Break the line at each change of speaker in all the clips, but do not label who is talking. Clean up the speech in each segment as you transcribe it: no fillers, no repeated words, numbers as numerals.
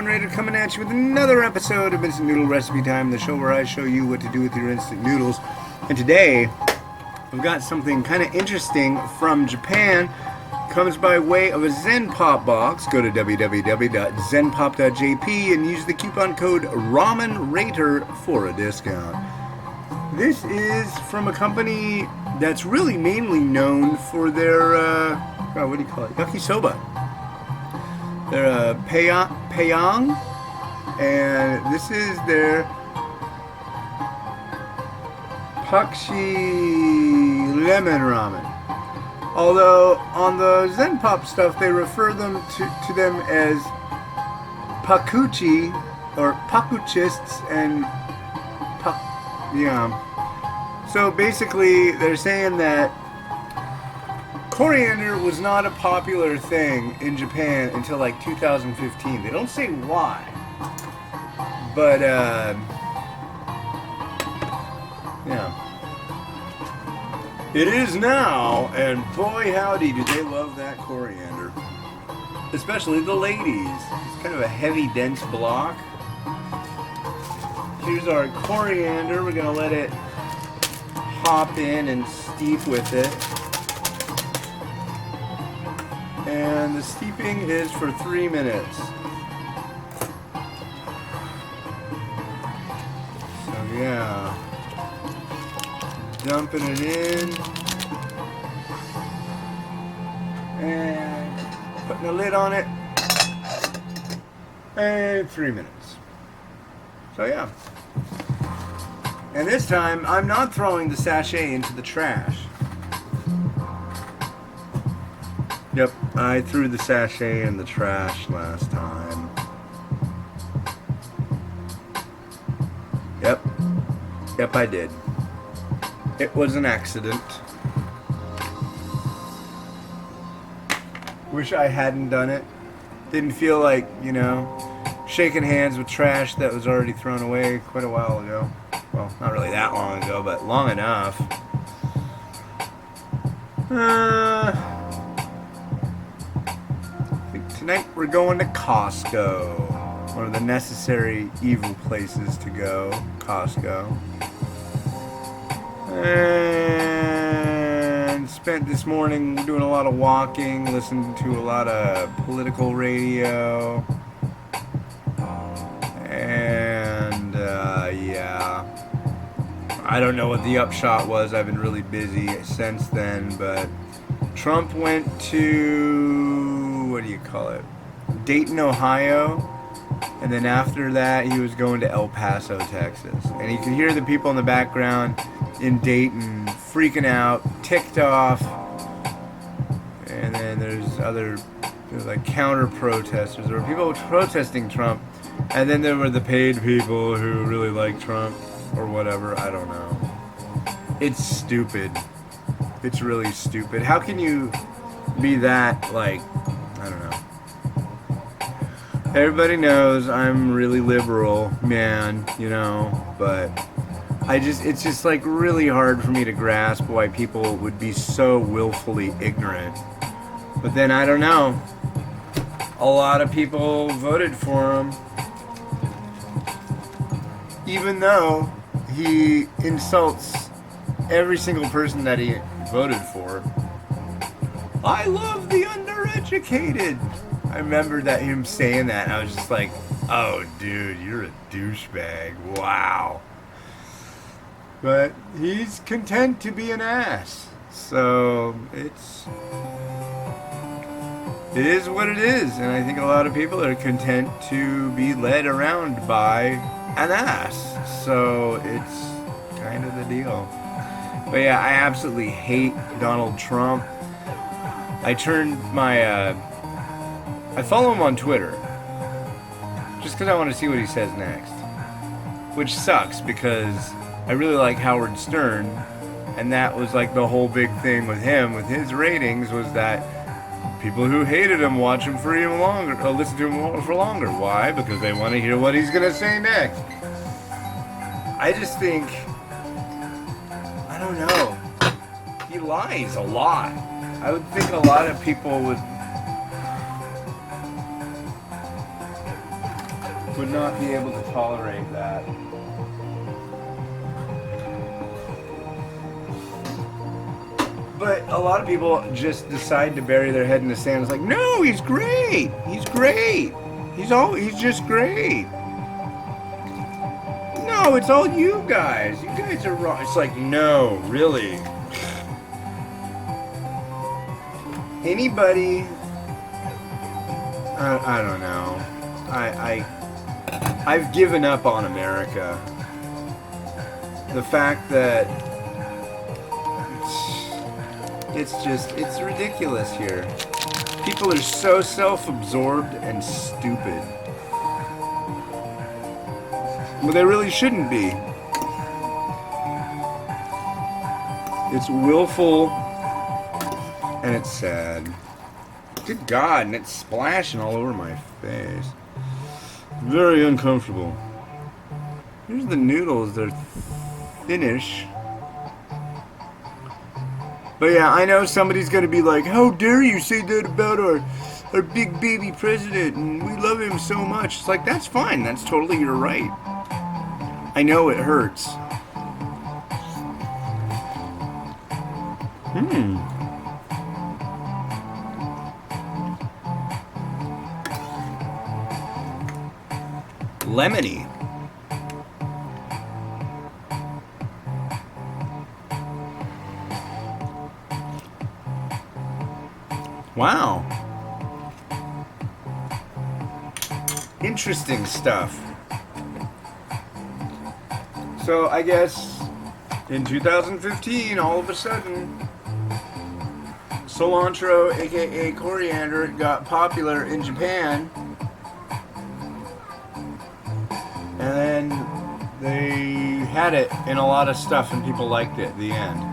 Raider coming at you with another episode of Instant Noodle Recipe Time, the show where I show you what to do with your instant noodles. And today, we've got something kind of interesting from Japan. Comes by way of a Zen Pop box. Go to www.zenpop.jp and use the coupon code RamenRater for a discount. This is from a company that's really mainly known for their, what do you call it? Yakisoba. They're Peyoung, and this is their Phakchi lemon ramen. Although on the Zen Pop stuff, they refer them to them as pakuchi or pakuchists and So basically, they're saying that coriander was not a popular thing in Japan until like 2015. They don't say why, but it is now, and boy howdy do they love that coriander. Especially the ladies. It's kind of a heavy, dense block. Here's our coriander. We're gonna let it hop in and steep with it. And the steeping is for 3 minutes. So yeah. Dumping it in. And putting a lid on it. And 3 minutes. So yeah. And this time, I'm not throwing the sachet into the trash. Yep, I threw the sachet in the trash last time. Yep, I did. It was an accident. Wish I hadn't done it. Didn't feel like, shaking hands with trash that was already thrown away quite a while ago. Well, not really that long ago, but long enough. Tonight we're going to Costco. One of the necessary evil places to go. Costco. And spent this morning doing a lot of walking, listening to a lot of political radio. And, yeah. I don't know what the upshot was. I've been really busy since then, but Trump went to, Dayton, Ohio, and then after that he was going to El Paso, Texas. And you could hear the people in the background in Dayton freaking out, ticked off, and then there's like counter protesters. There were people protesting Trump, and then there were the paid people who really like Trump or whatever. I don't know. It's stupid. It's really stupid. How can you be that, I don't know. Everybody knows I'm really liberal, man, but it's just really hard for me to grasp why people would be so willfully ignorant. But then I don't know. A lot of people voted for him, even though he insults every single person that he voted for. I love the undereducated. I remember him saying that, and I was just like, oh, dude, you're a douchebag. Wow. But he's content to be an ass. So it is what it is. And I think a lot of people are content to be led around by an ass. So it's kind of the deal. But yeah, I absolutely hate Donald Trump. I follow him on Twitter just because I want to see what he says next. Which sucks because I really like Howard Stern, and that was the whole big thing with him, with his ratings, was that people who hated him watch him for even longer, or listen to him for longer. Why? Because they want to hear what he's going to say next. I just think, I don't know, he lies a lot. I would think a lot of people would would not be able to tolerate that. But a lot of people just decide to bury their head in the sand. It's like, no, he's great. He's great. He's just great. No, it's all you guys. You guys are wrong. It's like, no, really. Anybody? I don't know. I've given up on America. The fact that it's ridiculous here. People are so self-absorbed and stupid. Well, they really shouldn't be. It's willful and it's sad. Good God, and it's splashing all over my face. Very uncomfortable. Here's the noodles. They're thinnish. But yeah, I know somebody's going to be like, how dare you say that about our big baby president, and we love him so much. It's like, that's fine. That's totally your right. I know it hurts. Lemony. Wow. Interesting stuff. So I guess in 2015, all of a sudden, cilantro, aka coriander, got popular in Japan. And then they had it in a lot of stuff and people liked it at the end.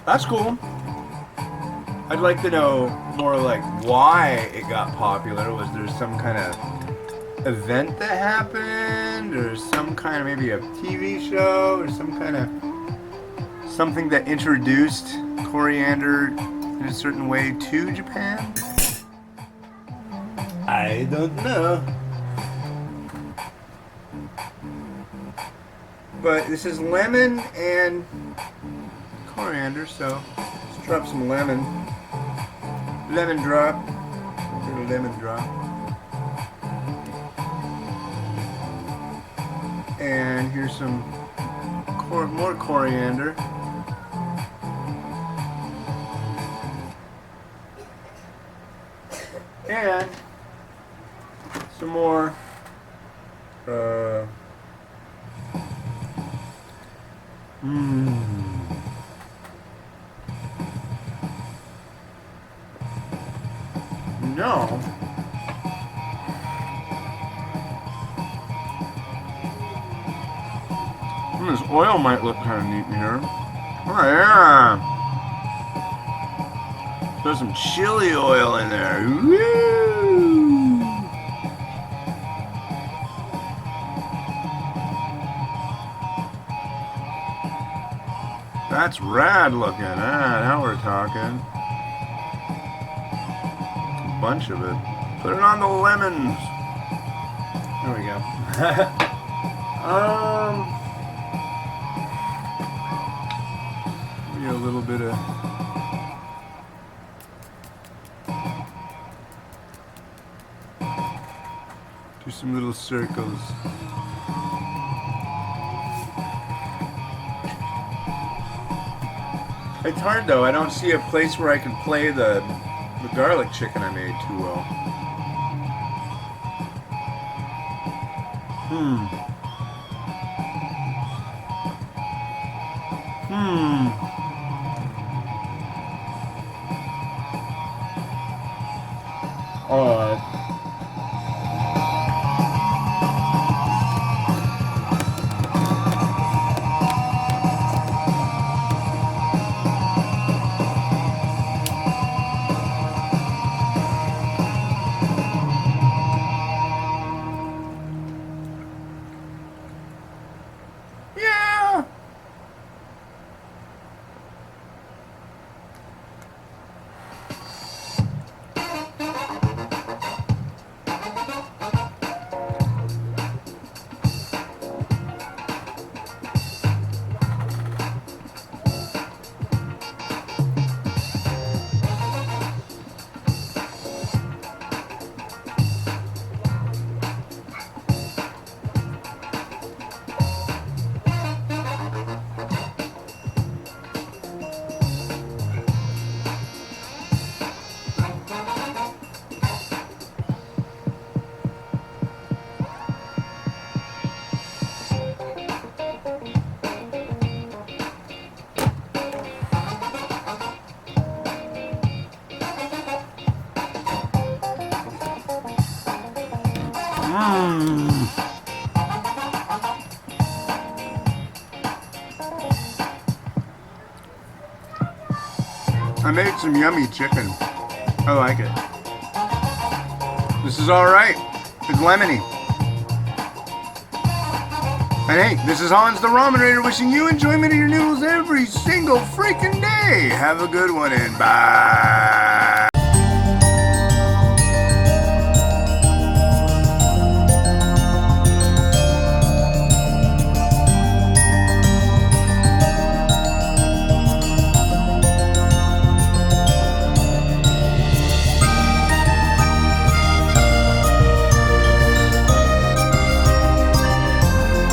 That's cool. I'd like to know more like why it got popular. Was there some kind of event that happened, or some kind of maybe a TV show, or some kind of something that introduced coriander in a certain way to Japan? I don't know. But this is lemon and coriander, so let's drop some lemon. Lemon drop. A little lemon drop. And here's some more coriander. And some more no. This oil might look kind of neat in here. Oh yeah. There's some chili oil in there. Woo! That's rad looking. Now we're talking. A bunch of it. Put it on the lemons. There we go. Maybe a little bit of do some little circles. It's hard though. I don't see a place where I can play the garlic chicken I made too well. Alright. Yeah. I made some yummy chicken. I like it. This is alright. It's lemony. And hey, this is Hans the Ramen Raider wishing you enjoyment of your noodles every single freaking day. Have a good one and bye.